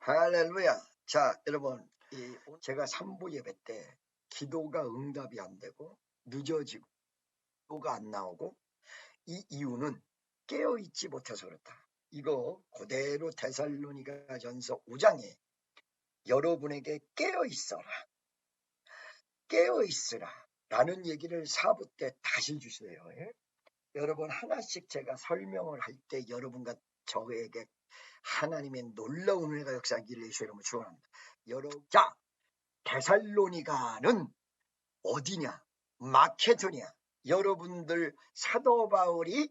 할렐루야. 자, 여러분, 제가 3부 예배 때 기도가 응답이 안 되고 늦어지고 기도가 안 나오고 이 이유는 깨어있지 못해서 그렇다. 이거 그대로 데살로니가 전서 5장에 여러분에게 깨어있으라 라는 얘기를 4부 때 다시 주세요. 예? 여러분 하나씩 제가 설명을 할 때 여러분과 저에게 하나님의 놀라운 은혜가 역사하기를 예수 이름으로 축원합니다. 자, 데살로니가는 어디냐? 마케도니아. 여러분들 사도 바울이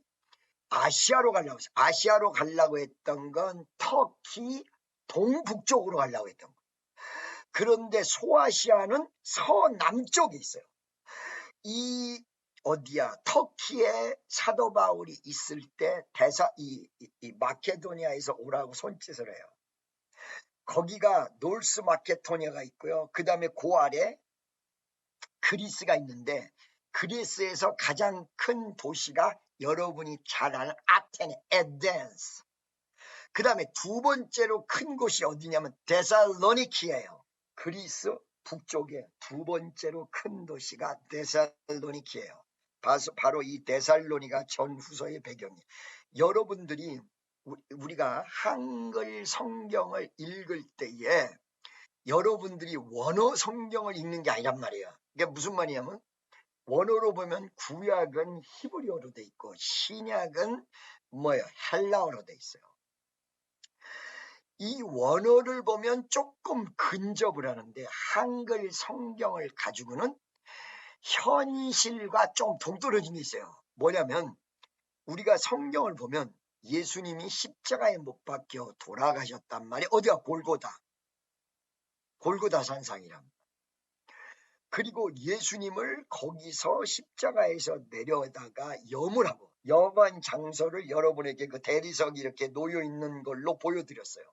아시아로 가려고 했던 건 터키 동북쪽으로 가려고 했던 거예요. 그런데 소아시아는 서남쪽에 있어요. 터키에 사도 바울이 있을 때 마케도니아에서 오라고 손짓을 해요. 거기가 노스 마케도니아가 있고요. 그 다음에 그 아래 그리스가 있는데 그리스에서 가장 큰 도시가 여러분이 잘 아는 에덴스. 그 다음에 두 번째로 큰 곳이 어디냐면 데살로니키예요. 그리스 북쪽에 두 번째로 큰 도시가 데살로니키예요. 바로 이 데살로니가 전후서의 배경이에요. 여러분들이 우리가 한글 성경을 읽을 때에 여러분들이 원어 성경을 읽는 게 아니란 말이에요. 이게 무슨 말이냐면 원어로 보면 구약은 히브리어로 돼 있고 신약은 헬라어로 돼 있어요. 이 원어를 보면 조금 근접을 하는데 한글 성경을 가지고는 현실과 좀 동떨어진 게 있어요. 뭐냐면 우리가 성경을 보면 예수님이 십자가에 못 박혀 돌아가셨단 말이에요. 어디가 골고다 산상이랍니다. 그리고 예수님을 거기서 십자가에서 내려다가 염한 장소를 여러분에게 그 대리석이 이렇게 놓여 있는 걸로 보여드렸어요.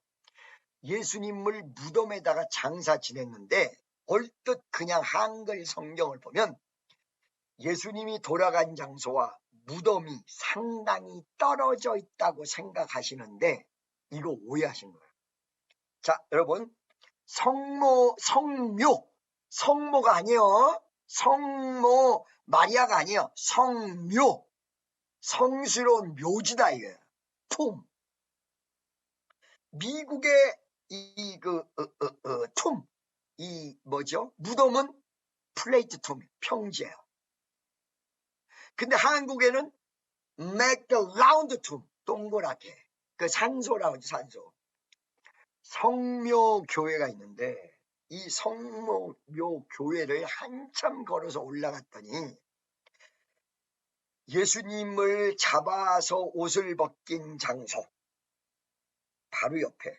예수님을 무덤에다가 장사 지냈는데 얼뜻 그냥 한글 성경을 보면 예수님이 돌아간 장소와 무덤이 상당히 떨어져 있다고 생각하시는데 이거 오해하신 거예요. 자, 여러분 성모가 아니에요. 성모 마리아가 아니에요. 성묘, 성스러운 묘지다 이거예요. 미국의 무덤은 플레이트 톰, 평지예요. 근데 한국에는 make the round tomb, 동그랗게 그 산소라고 하죠. 산소. 성묘교회가 있는데 이 성묘교회를 한참 걸어서 올라갔더니 예수님을 잡아서 옷을 벗긴 장소 바로 옆에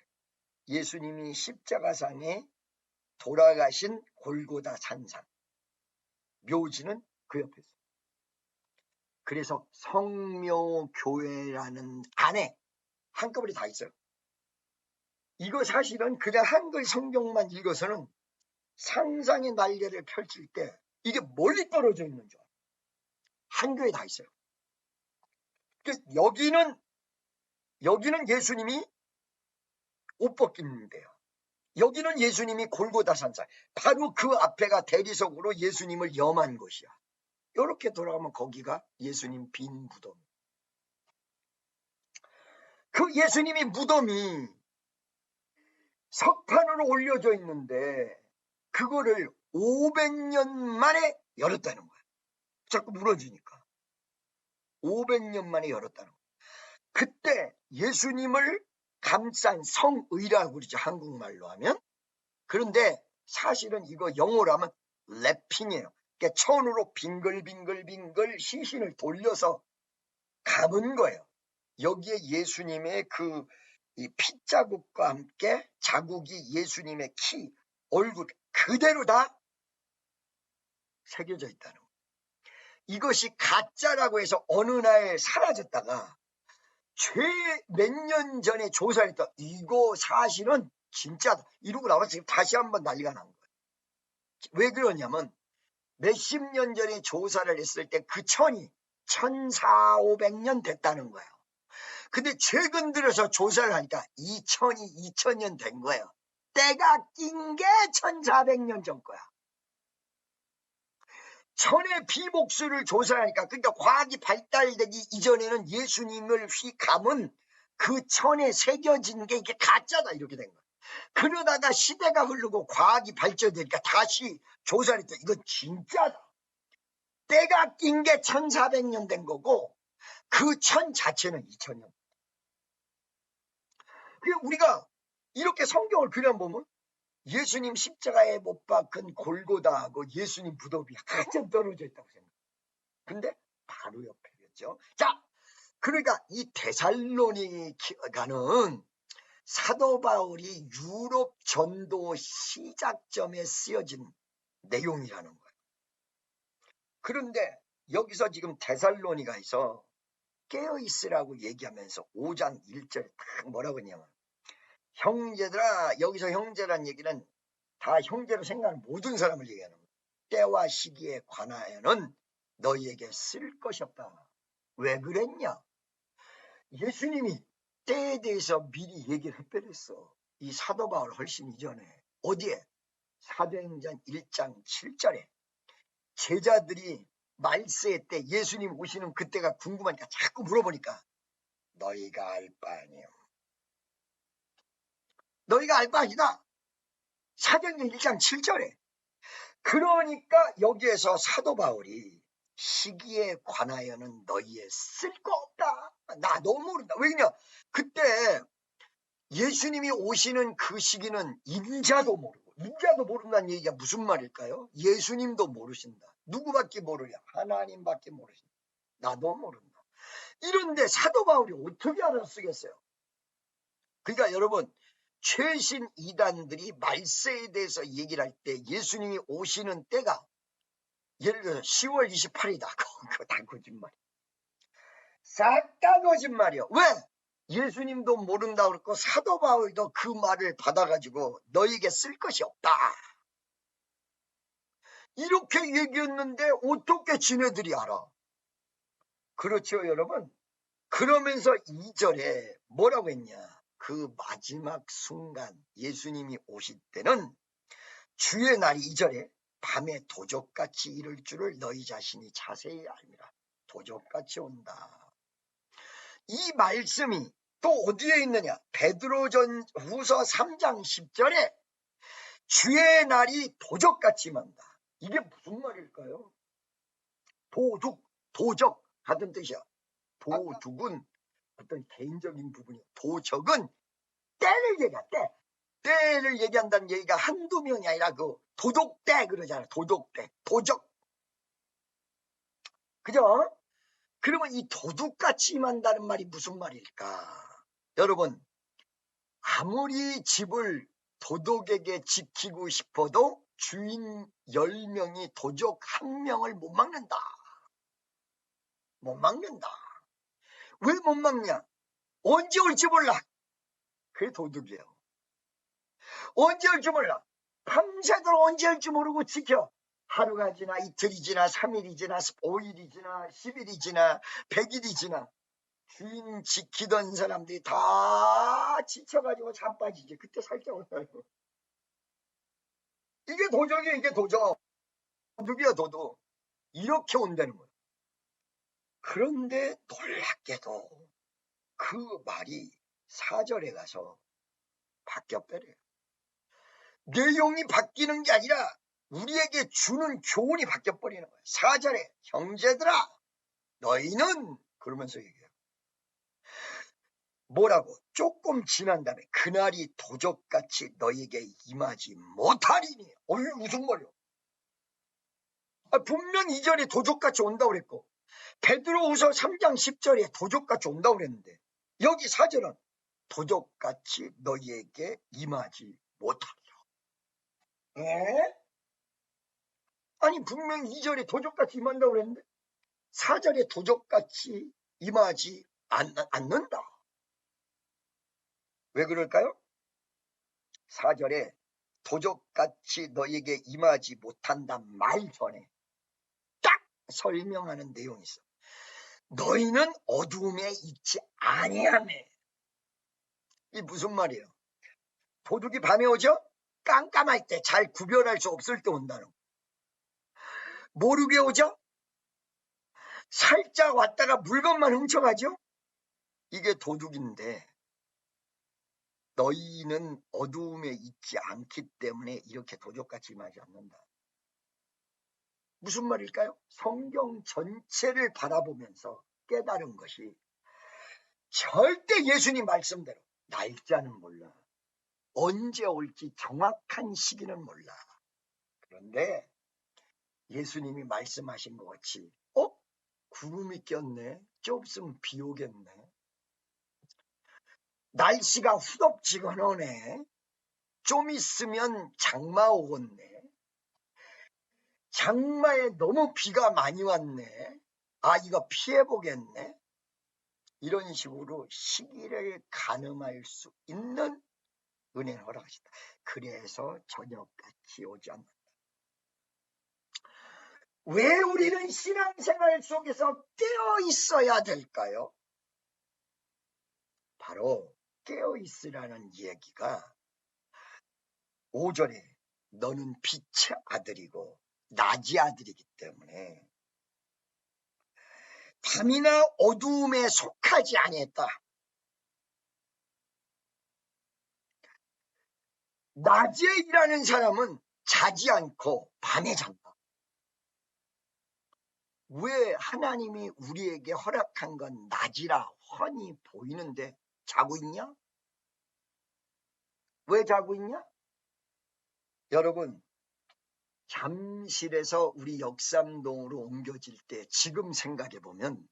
예수님이 십자가상에 돌아가신 골고다 산상 묘지는 그 옆에 있어요. 그래서 성묘교회라는 안에 한꺼번에 다 있어요. 이거 사실은 그냥 한글 성경만 읽어서는 상상의 날개를 펼칠 때 이게 멀리 떨어져 있는 줄 알아요. 한교에 다 있어요. 여기는 예수님이 옷 벗기는데요. 여기는 예수님이 골고다 산상. 바로 그 앞에가 대리석으로 예수님을 염한 곳이야. 이렇게 돌아가면 거기가 예수님 빈 무덤. 그 예수님이 무덤이 석판으로 올려져 있는데 그거를 500년 만에 열었다는 거야. 자꾸 무너지니까. 500년 만에 열었다는 거야. 그때 예수님을 감싼 성의라고 그러죠. 한국말로 하면. 그런데 사실은 이거 영어로 하면 랩핑이에요. 그러니까 천으로 빙글빙글 시신을 돌려서 감은 거예요. 여기에 예수님의 이 핏자국과 함께 자국이 예수님의 키, 얼굴 그대로 다 새겨져 있다는 거예요. 이것이 가짜라고 해서 어느 날 사라졌다가 몇 년 전에 조사했다. 이거 사실은 진짜다. 이러고 나와서 지금 다시 한번 난리가 난 거예요. 왜 그러냐면 몇십 년 전에 조사를 했을 때 그 천이 1400, 500년 됐다는 거예요. 근데 최근 들어서 조사를 하니까 2000년 된 거예요. 때가 낀 게 1400년 전 거야. 천의 비목수를 조사하니까, 그러니까 과학이 발달되기 이전에는 예수님을 휘감은 그 천에 새겨진 게 이게 가짜다 이렇게 된 거야. 그러다가 시대가 흐르고 과학이 발전되니까 다시 조사를 했더니 이건 진짜다. 때가 낀 게 1400년 된 거고 그 천 자체는 2000년. 우리가 이렇게 성경을 그냥 보면 예수님 십자가에 못 박은 골고다하고 예수님 무덤이 한참 떨어져 있다고 생각해요. 근데 바로 옆에겠죠. 자, 그러니까 이 데살로니가는 사도 바울이 유럽 전도 시작점에 쓰여진 내용이라는 거예요. 그런데 여기서 지금 데살로니가에서 깨어있으라고 얘기하면서 5장 1절에 딱 뭐라고 했냐면, 형제들아, 여기서 형제란 얘기는 다 형제로 생각하는 모든 사람을 얘기하는 거예요. 때와 시기에 관하여는 너희에게 쓸 것이 없다. 왜 그랬냐? 예수님이 때에 대해서 미리 얘기를 해버렸어. 이 사도 바울 훨씬 이전에. 어디에? 사도행전 1장 7절에 제자들이 말세 때 예수님 오시는 그때가 궁금하니까 자꾸 물어보니까 너희가 알 바 아니요. 너희가 알 바 아니다. 사도행전 1장 7절에. 그러니까 여기에서 사도 바울이 시기에 관하여는 너희의 쓸 거 없다. 나도 모른다. 왜냐? 그때 예수님이 오시는 그 시기는 인자도 모르고, 인자도 모른다는 얘기가 무슨 말일까요? 예수님도 모르신다. 누구밖에 모르냐? 하나님밖에 모르신다. 나도 모른다. 이런데 사도 바울이 어떻게 알았겠어요? 그러니까 여러분, 최신 이단들이 말세에 대해서 얘기를 할 때 예수님이 오시는 때가 예를 들어서 10월 28일이다. 그거 다 거짓말이야. 싹 다 거짓말이야. 왜? 예수님도 모른다고 그랬고 사도 바울도 그 말을 받아가지고 너에게 쓸 것이 없다. 이렇게 얘기했는데 어떻게 지네들이 알아? 그렇죠, 여러분? 그러면서 2절에 뭐라고 했냐? 그 마지막 순간 예수님이 오실 때는 주의 날이 2절에 밤에 도적같이 이를 줄을 너희 자신이 자세히 알미라. 도적같이 온다. 이 말씀이 또 어디에 있느냐? 베드로전 후서 3장 10절에 주의 날이 도적같이 만다. 이게 무슨 말일까요? 도적 같은 뜻이야. 도둑은 어떤 개인적인 부분이야. 도적은 때를 얘기해. 때를 얘기한다는 얘기가 한두 명이 아니라 그 도둑때 그러잖아. 도둑때. 도적. 그죠? 그러면 이 도둑같이 임한다는 말이 무슨 말일까? 여러분, 아무리 집을 도둑에게 지키고 싶어도 주인 10명이 도적 1명을 못 막는다. 못 막는다. 왜 못 막냐? 언제 올지 몰라. 그게 도둑이에요. 언제 올지 몰라. 밤새도록 언제 올지 모르고 지켜. 하루가 지나 이틀이 지나 3일이 지나 5일이 지나 10일이 지나 100일이 지나 주인 지키던 사람들이 다 지쳐가지고 자빠지지. 그때 살짝 올라요. 이게 도적이에요. 이게 도적. 도둑이야 도둑. 이렇게 온다는 거예요. 그런데 놀랍게도 그 말이 4절에 가서 바뀌어버려요. 내용이 바뀌는 게 아니라 우리에게 주는 교훈이 바뀌어버리는 거예요. 4절에 형제들아 너희는 그러면서 얘기해요. 뭐라고? 조금 지난 다음에 그날이 도적같이 너희에게 임하지 못하리니. 이게 무슨 말이야? 분명 이전에 도적같이 온다고 그랬고 베드로후서 3장 10절에 도적같이 온다고 그랬는데 여기 4절은 도적같이 너희에게 임하지 못하리라. 아니 분명히 2절에 도적같이 임한다고 그랬는데 4절에 도적같이 임하지 않는다. 왜 그럴까요? 4절에 도적같이 너희에게 임하지 못한다 말 전에 딱 설명하는 내용이 있어. 너희는 어두움에 있지 아니하매. 이 무슨 말이에요? 도둑이 밤에 오죠? 깜깜할 때, 잘 구별할 수 없을 때 온다는 거. 모르게 오죠? 살짝 왔다가 물건만 훔쳐가죠? 이게 도둑인데, 너희는 어두움에 있지 않기 때문에 이렇게 도적같이 임하지 않는다. 무슨 말일까요? 성경 전체를 바라보면서 깨달은 것이 절대 예수님 말씀대로 날짜는 몰라. 언제 올지 정확한 시기는 몰라. 그런데 예수님이 말씀하신 것 같이 구름이 꼈네. 좀 있으면 비 오겠네. 날씨가 후덥지근하네. 좀 있으면 장마 오겠네. 장마에 너무 비가 많이 왔네. 아, 이거 피해보겠네. 이런 식으로 시기를 가늠할 수 있는 은혜를 허락하신다. 그래서 저녁같이 오지 않는다. 왜 우리는 신앙생활 속에서 깨어 있어야 될까요? 바로 깨어 있으라는 얘기가 5절에 너는 빛의 아들이고 낮의 아들이기 때문에 밤이나 어두움에 속하지 아니했다. 낮에 일하는 사람은 자지 않고 밤에 잔다. 왜 하나님이 우리에게 허락한 건 낮이라 훤히 보이는데 자고 있냐? 왜 자고 있냐? 여러분, 잠실에서 우리 역삼동으로 옮겨질 때 지금 생각해 보면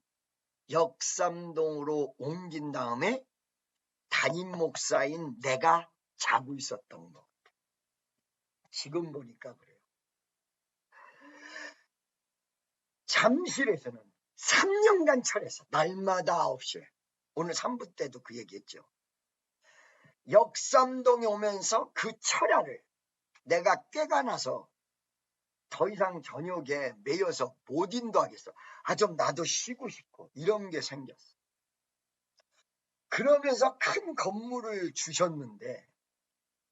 역삼동으로 옮긴 다음에 담임 목사인 내가 자고 있었던 거. 지금 보니까 그래요. 잠실에서는 3년간 철회해서 날마다 9시에, 오늘 3부 때도 그 얘기했죠. 역삼동에 오면서 그 철야를 내가 깨가 나서 더 이상 저녁에 매여서 못 인도하겠어. 좀 나도 쉬고 싶고 이런 게 생겼어. 그러면서 큰 건물을 주셨는데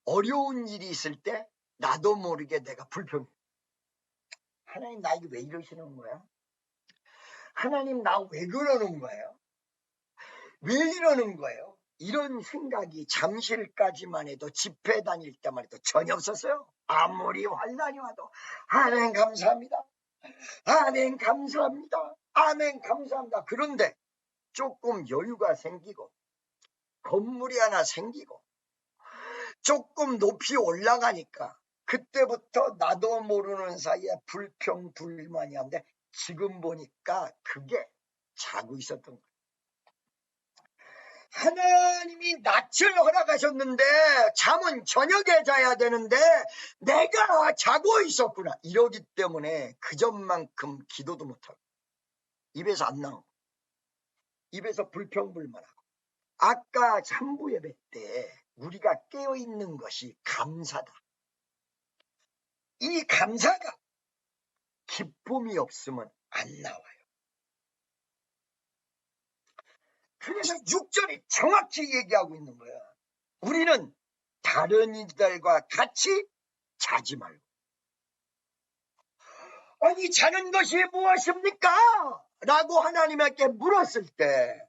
어려운 일이 있을 때 나도 모르게 내가 불평해. 하나님 나에게 왜 이러시는 거야? 하나님 나 왜 그러는 거예요? 왜 이러는 거예요? 이런 생각이 잠실까지만 해도 집회 다닐 때만 해도 전혀 없었어요. 아무리 환난이 와도 아멘 감사합니다. 아멘 감사합니다. 아멘 감사합니다. 그런데 조금 여유가 생기고 건물이 하나 생기고 조금 높이 올라가니까 그때부터 나도 모르는 사이에 불평불만이 한데 지금 보니까 그게 자고 있었던 거예요. 하나님이 낯을 허락하셨는데 잠은 저녁에 자야 되는데 내가 자고 있었구나. 이러기 때문에 그전만큼 기도도 못하고 입에서 안 나오고 입에서 불평불만하고. 아까 참부 예배 때 우리가 깨어있는 것이 감사다. 이 감사가 기쁨이 없으면 안 나와요. 그래서 6절이 정확히 얘기하고 있는 거야. 우리는 다른 이들과 같이 자지 말고. 아니 자는 것이 무엇입니까? 라고 하나님께 물었을 때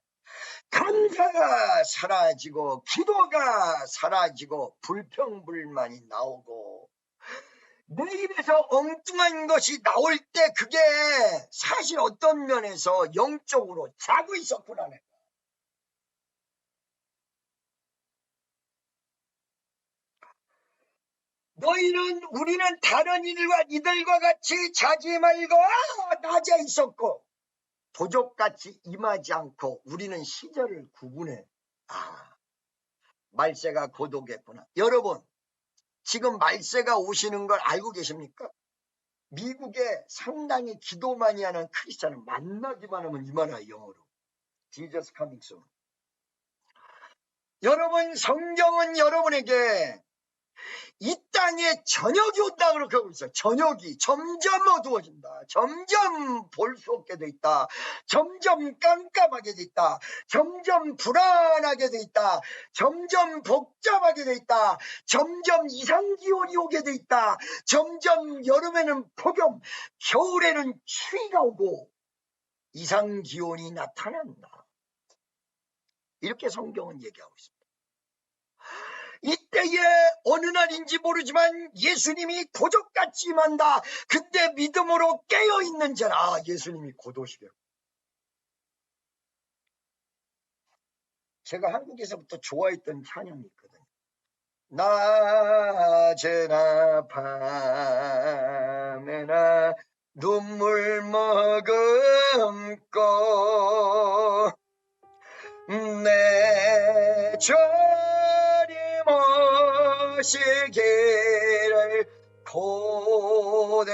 감사가 사라지고 기도가 사라지고 불평불만이 나오고 내 입에서 엉뚱한 것이 나올 때 그게 사실 어떤 면에서 영적으로 자고 있었구나. 우리는 다른 이들과 같이 자지 말고 낮에 있었고 도적같이 임하지 않고 우리는 시절을 구분해. 말세가 곧 오겠구나. 여러분 지금 말세가 오시는 걸 알고 계십니까? 미국에 상당히 기도 많이 하는 크리스찬을 만나기만 하면 이만한 영어로 Jesus coming soon. 여러분 성경은 여러분에게 이 땅에 저녁이 온다 그렇게 하고 있어요. 저녁이 점점 어두워진다. 점점 볼 수 없게 돼 있다. 점점 깜깜하게 돼 있다. 점점 불안하게 돼 있다. 점점 복잡하게 돼 있다. 점점 이상기온이 오게 돼 있다. 점점 여름에는 폭염, 겨울에는 추위가 오고 이상기온이 나타난다. 이렇게 성경은 얘기하고 있습니다. 이때에 어느 날인지 모르지만 예수님이 도적같이 임한다. 근데 믿음으로 깨어있는 자라. 예수님이 곧 오시겠고. 제가 한국에서부터 좋아했던 찬양이 있거든요. 낮에나 밤에나 눈물 머금고 내 저리 모시기를 고대합니다.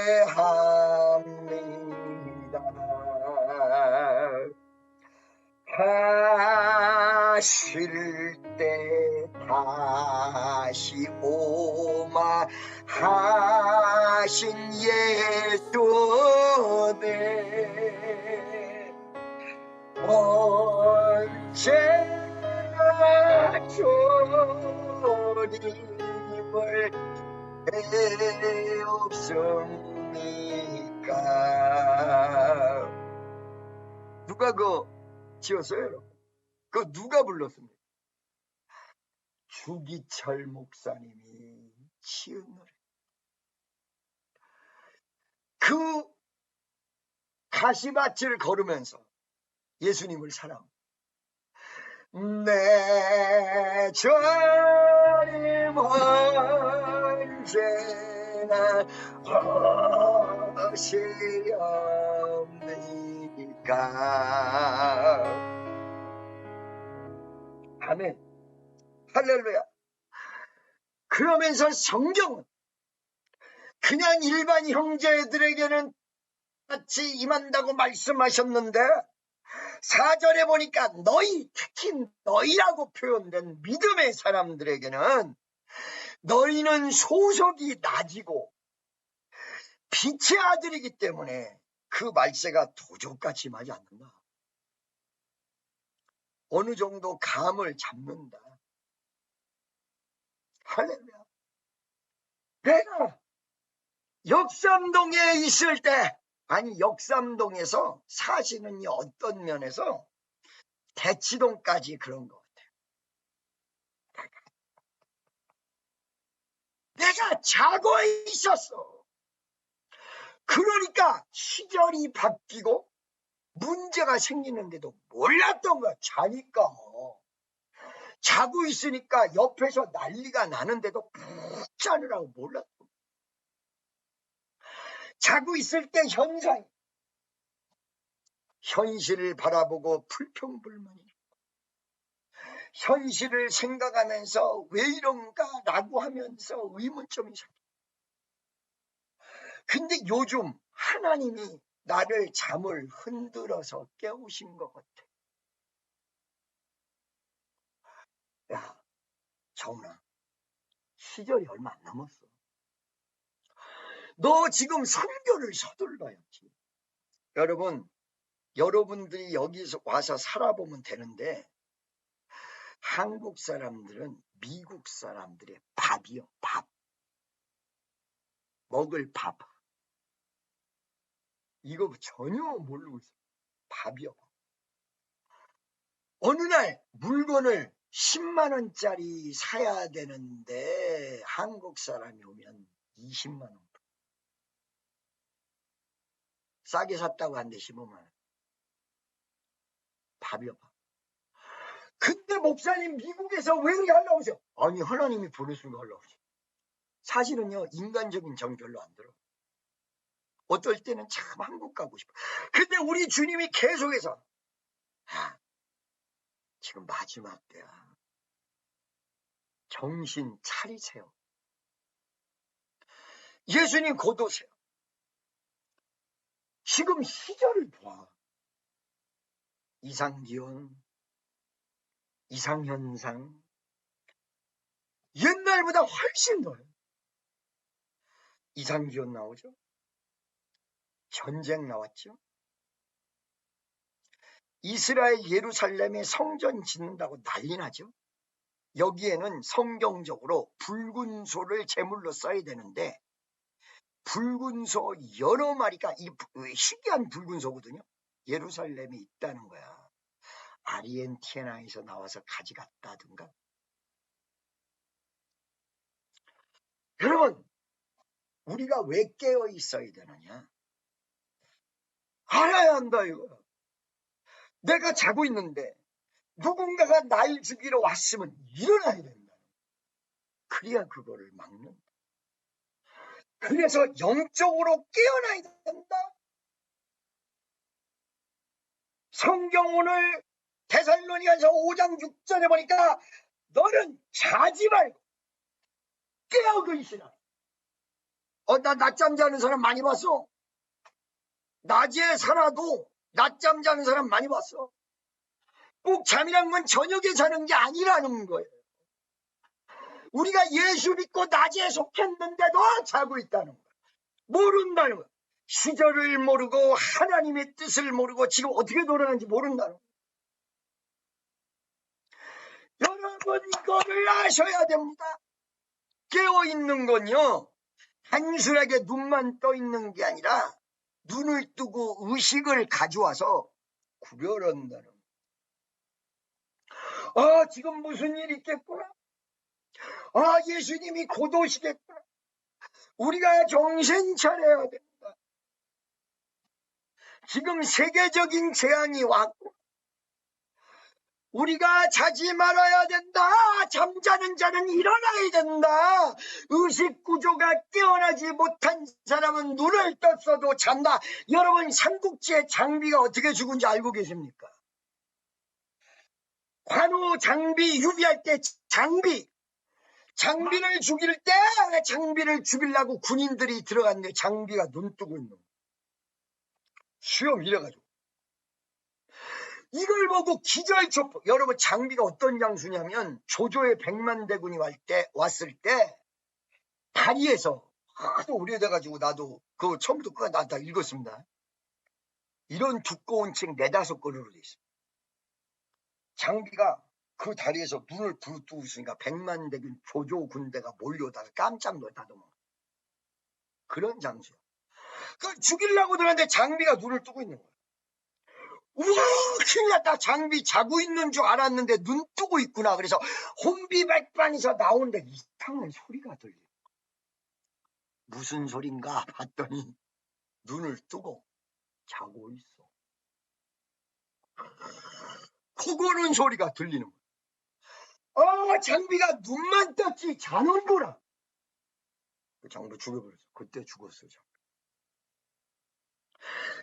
하실 때 다시 오마 하신 예수네 언제나 주님을 배웠습니까? 누가 지었어요, 여러분? 누가 불렀습니까? 주기철 목사님이 지은 노래. 그 가시밭을 걸으면서 예수님을 사랑합니다. 내 주님 언제나 오시렵니까? 아멘. 할렐루야. 그러면서 성경은 그냥 일반 형제들에게는 같이 임한다고 말씀하셨는데 4절에 보니까 너희, 특히 너희라고 표현된 믿음의 사람들에게는 너희는 소속이 낮이고 빛의 아들이기 때문에 그 말세가 도적같이 임하지 않는다. 어느 정도 감을 잡는다. 할렐루야. 내가 역삼동에 있을 때, 아니 역삼동에서 사시는 어떤 면에서 대치동까지 그런 것 같아요. 내가 자고 있었어. 그러니까 시절이 바뀌고 문제가 생기는데도 몰랐던 거야. 자니까. 자고 있으니까 옆에서 난리가 나는데도 푹 자느라고 몰랐던 거야. 자고 있을 때 현실을 바라보고 불평불만이, 현실을 생각하면서 왜 이런가 라고 하면서 의문점이 생겨. 근데 요즘 하나님이 나를 잠을 흔들어서 깨우신 것 같아. 야, 정아, 시절이 얼마 안 남았어. 너 지금 선교를 서둘러야지. 여러분들이 여기서 와서 살아보면 되는데 한국 사람들은 미국 사람들의 밥이요. 밥. 먹을 밥. 이거 전혀 모르고 있어. 밥이요. 어느 날 물건을 10만 원짜리 사야 되는데 한국 사람이 오면 20만 원. 싸게 샀다고 하는데 15만 원. 밥이요. 밥. 근데 목사님 미국에서 왜 이렇게 하려고 하세요? 아니 하나님이 보내주는 거 하려고 하세요. 사실은요 인간적인 정이 별로 안 들어. 어떨 때는 참 한국 가고 싶어. 근데 우리 주님이 계속해서 지금 마지막 때야. 정신 차리세요. 예수님 곧 오세요. 지금 시절을 봐. 이상기온, 이상현상, 옛날보다 훨씬 더해. 이상기온 나오죠. 전쟁 나왔죠. 이스라엘 예루살렘에 성전 짓는다고 난리 나죠. 여기에는 성경적으로 붉은 소를 제물로 써야 되는데 붉은 소 여러 마리가 희귀한 붉은 소거든요. 예루살렘에 있다는 거야. 아르헨티나에서 나와서 가져갔다든가. 여러분, 우리가 왜 깨어 있어야 되느냐? 알아야 한다 이거야. 내가 자고 있는데 누군가가 날 죽이러 왔으면 일어나야 된다. 그래야 그거를 막는다. 그래서 영적으로 깨어나야 된다. 성경 오늘 데살로니가서 5장 6절에 보니까 너는 자지 말고 깨어그 있으라. 나 낮잠 자는 사람 많이 봤어. 낮에 살아도 낮잠 자는 사람 많이 봤어. 꼭 잠이란 건 저녁에 자는 게 아니라는 거예요. 우리가 예수 믿고 낮에 속했는데도 자고 있다는 거예요. 모른다는 거예요. 시절을 모르고 하나님의 뜻을 모르고 지금 어떻게 돌아가는지 모른다는 거예요. 여러분 이거를 아셔야 됩니다. 깨어있는 건요. 단순하게 눈만 떠 있는 게 아니라 눈을 뜨고 의식을 가져와서 구별한다는 거예요. 지금 무슨 일이 있겠구나. 예수님이 곧 오시겠구나. 우리가 정신 차려야 된다. 지금 세계적인 재앙이 왔고 우리가 자지 말아야 된다. 잠자는 자는 일어나야 된다. 의식 구조가 깨어나지 못한 사람은 눈을 떴어도 잔다. 여러분 삼국지의 장비가 어떻게 죽은지 알고 계십니까? 관우 장비 유비할 때 장비를 죽일 때 장비를 죽이려고 군인들이 들어갔는데 장비가 눈 뜨고 있는 거예요. 수염 이래가지고. 이걸 보고 기절초포. 여러분 장비가 어떤 장수냐면 조조의 100만 대군이 왔을 때 다리에서 하도 오래돼가지고 나도 그거 처음부터 끝까지 다 읽었습니다. 이런 두꺼운 책 4-5권으로 돼 있습니다. 장비가 그 다리에서 눈을 부릅뜨고 있으니까 100만 대군 조조 군대가 몰려오다가 깜짝 놀다 도망가. 그런 장수야. 그걸 죽이려고 들었는데 장비가 눈을 뜨고 있는 거야. 우와 큰일 났다. 장비 자고 있는 줄 알았는데 눈 뜨고 있구나. 그래서 혼비백반에서 나오는데 이상한 소리가 들려. 무슨 소린가 봤더니 눈을 뜨고 자고 있어. 코 고는 소리가 들리는 거야. 장비가 눈만 떴지 자는 거라. 그 장비 죽여버렸어. 그때 죽었어요.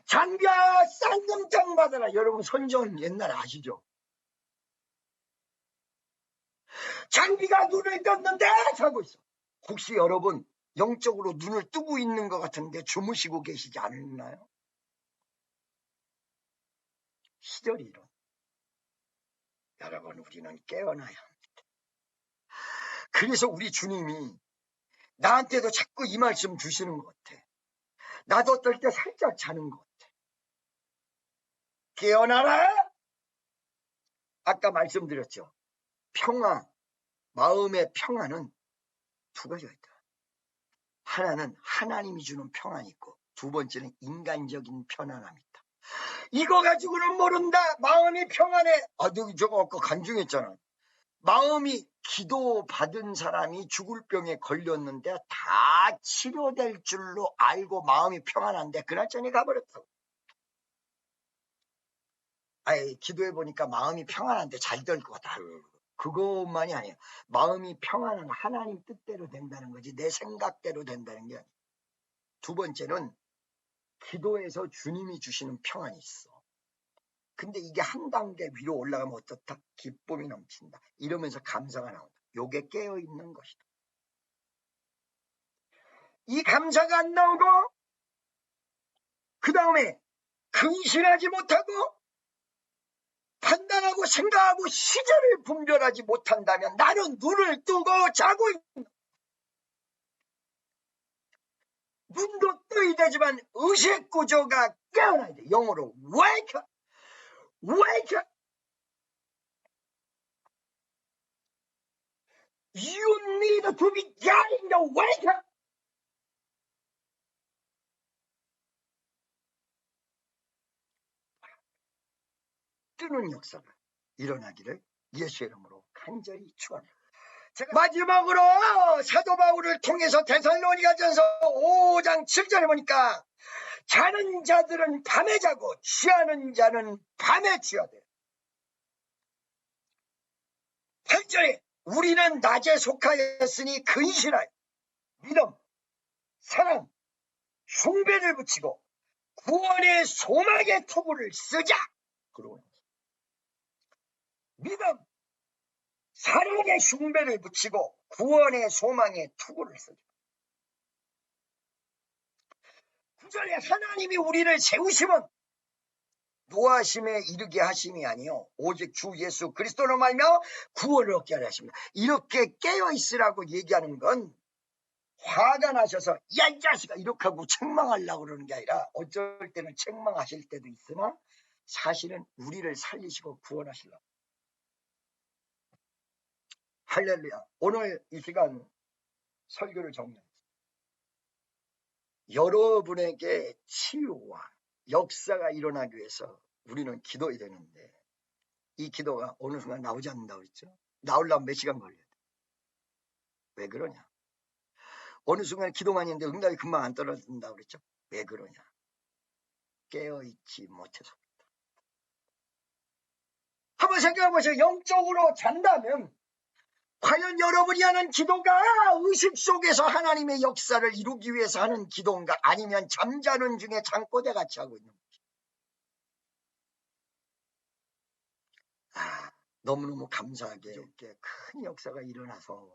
장비야 쌍금장 받아라. 여러분 선전 옛날에 아시죠? 장비가 눈을 떴는데 자고 있어. 혹시 여러분 영적으로 눈을 뜨고 있는 것 같은데 주무시고 계시지 않나요? 시절이 이런. 여러분 우리는 깨어나야 합니다. 그래서 우리 주님이 나한테도 자꾸 이 말씀 주시는 것 같아. 나도 어떨 때 살짝 자는 것 같아. 깨어나라. 아까 말씀드렸죠. 평화, 마음의 평화는 두 가지가 있다. 하나는 하나님이 주는 평안이 있고 두 번째는 인간적인 편안함이 있다. 이거 가지고는 모른다. 마음이 평안해. 너 저거 아까 간증했잖아. 마음이 기도받은 사람이 죽을 병에 걸렸는데 다 치료될 줄로 알고 마음이 평안한데 그날짜니 가버렸다고. 기도해보니까 마음이 평안한데 잘 될 것 같다. 그것만이 아니에요. 마음이 평안한 하나님 뜻대로 된다는 거지 내 생각대로 된다는 게 아니에요. 두 번째는 기도에서 주님이 주시는 평안이 있어. 근데 이게 한 단계 위로 올라가면 어떻다? 기쁨이 넘친다. 이러면서 감사가 나온다. 요게 깨어있는 것이다. 이 감사가 안 나오고 그 다음에 근신하지 못하고 판단하고 생각하고 시절을 분별하지 못한다면 나는 눈을 뜨고 자고 있다. 눈도 떠야 되지만 의식 구조가 깨어나야 돼. 영어로 wake up, wake up. You need to be getting the wake up. 뜨는 역사가 일어나기를 예수의 이름으로 간절히 축원합니다. 마지막으로 사도 바울을 통해서 데살로니가전서 5장 7절에 보니까 자는 자들은 밤에 자고 취하는 자는 밤에 취하되 8절에 우리는 낮에 속하였으니 근신하여 믿음, 사랑, 숭배를 붙이고 구원의 소망의 투구를 쓰자. 그러고 믿음, 사랑의 숭배를 붙이고 구원의 소망의 투구를 쓰자. 9절에 하나님이 우리를 세우심은 노하심에 이르게 하심이 아니요 오직 주 예수 그리스도로 말며 구원을 얻게 하려 하십니다. 이렇게 깨어있으라고 얘기하는 건 화가 나셔서 야 이 자식아 이렇게 하고 책망하려고 그러는 게 아니라 어쩔 때는 책망하실 때도 있으나 사실은 우리를 살리시고 구원하시려고. 할렐루야. 오늘 이 시간 설교를 정리합니다. 여러분에게 치유와 역사가 일어나기 위해서 우리는 기도해야 되는데 이 기도가 어느 순간 나오지 않는다고 그랬죠. 나오려면 몇 시간 걸려야 돼. 왜 그러냐. 어느 순간 기도만 했는데 응답이 금방 안 떨어진다고 그랬죠. 왜 그러냐. 깨어있지 못해서. 한번 생각해 보세요. 영적으로 잔다면 과연 여러분이 하는 기도가 의식 속에서 하나님의 역사를 이루기 위해서 하는 기도인가 아니면 잠자는 중에 잠꼬대 같이 하고 있는 건지. 너무너무 감사하게 이렇게 큰 역사가 일어나서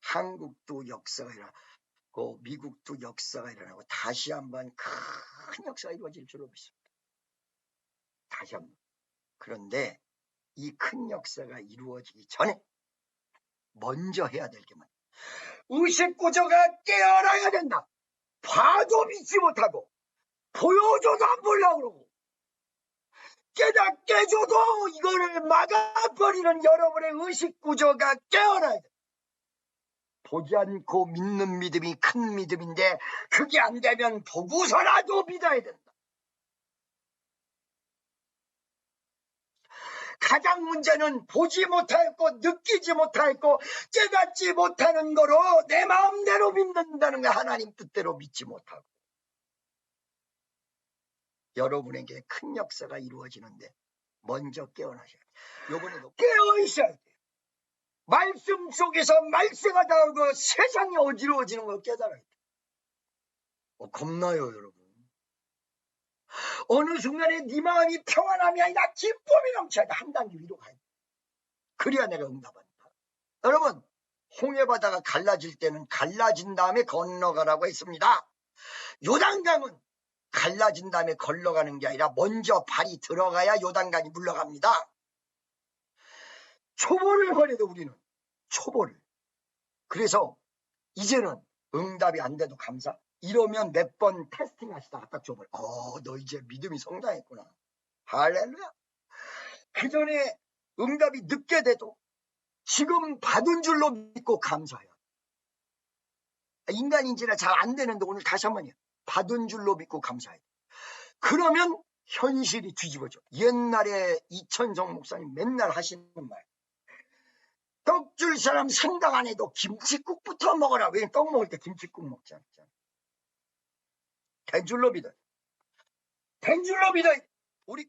한국도 역사가 일어나고 미국도 역사가 일어나고 다시 한번 큰 역사가 이루어질 줄로 믿습니다. 다시 한번. 그런데 이 큰 역사가 이루어지기 전에 먼저 해야 될 게 뭐냐. 의식 구조가 깨어나야 된다. 봐도 믿지 못하고 보여줘도 안 보려고 그러고 깨닫게 해줘도 이거를 막아버리는 여러분의 의식 구조가 깨어나야 돼. 보지 않고 믿는 믿음이 큰 믿음인데 그게 안 되면 보고서라도 믿어야 된다. 가장 문제는 보지 못하였고 느끼지 못하였고 깨닫지 못하는 거로 내 마음대로 믿는다는 거. 하나님 뜻대로 믿지 못하고 여러분에게 큰 역사가 이루어지는데 먼저 깨어나셔야 돼요. 요번에도 깨어있어야 돼요. 말씀 속에서 말씀하다 하고 세상이 어지러워지는 걸 깨달아야 돼요. 겁나요 여러분. 어느 순간에 네 마음이 평안함이 아니라 기쁨이 넘쳐야 돼. 한 단계 위로 가야 돼. 그래야 내가 응답한다. 여러분 홍해바다가 갈라질 때는 갈라진 다음에 건너가라고 했습니다. 요단강은 갈라진 다음에 걸러가는 게 아니라 먼저 발이 들어가야 요단강이 물러갑니다. 초보를 하려도 우리는 초보를. 그래서 이제는 응답이 안 돼도 감사. 이러면 몇 번 테스팅 하시다가 딱 줘버려. 너 이제 믿음이 성장했구나. 할렐루야. 그 전에 응답이 늦게 돼도 지금 받은 줄로 믿고 감사해요. 인간인지라 잘 안 되는데 오늘 다시 한번 해요. 받은 줄로 믿고 감사해요. 그러면 현실이 뒤집어져. 옛날에 이천정 목사님 맨날 하시는 말. 떡 줄 사람 생각 안 해도 김치국부터 먹어라. 왜 떡 먹을 때 김치국 먹잖아. 된 줄로 믿어요. 된 줄로 믿어요. 우리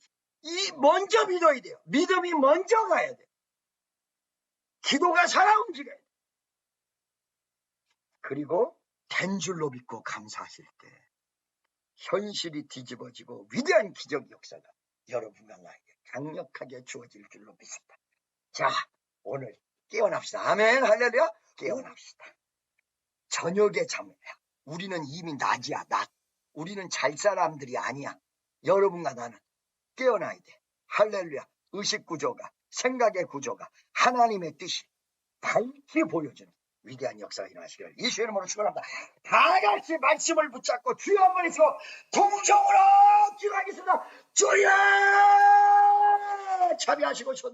먼저 믿어야 돼요. 믿음이 먼저 가야 돼요. 기도가 살아 움직여야 돼요. 그리고 된 줄로 믿고 감사하실 때 현실이 뒤집어지고 위대한 기적 역사가 여러분과 나에게 강력하게 주어질 줄로 믿습니다. 자, 오늘 깨어납시다. 아멘. 할렐루야. 깨어납시다. 저녁에 잠을 해요. 우리는 이미 낮이야. 낮. 우리는 잘 사람들이 아니야. 여러분과 나는 깨어나야 돼. 할렐루야. 의식 구조가, 생각의 구조가 하나님의 뜻이 밝게 보여주는 위대한 역사가 일어나시기를 예수의 이름으로 축원합니다. 다 같이 말씀을 붙잡고 주여 한번 해서 동정으로 기도하겠습니다. 주여! 자비하시고 셨네.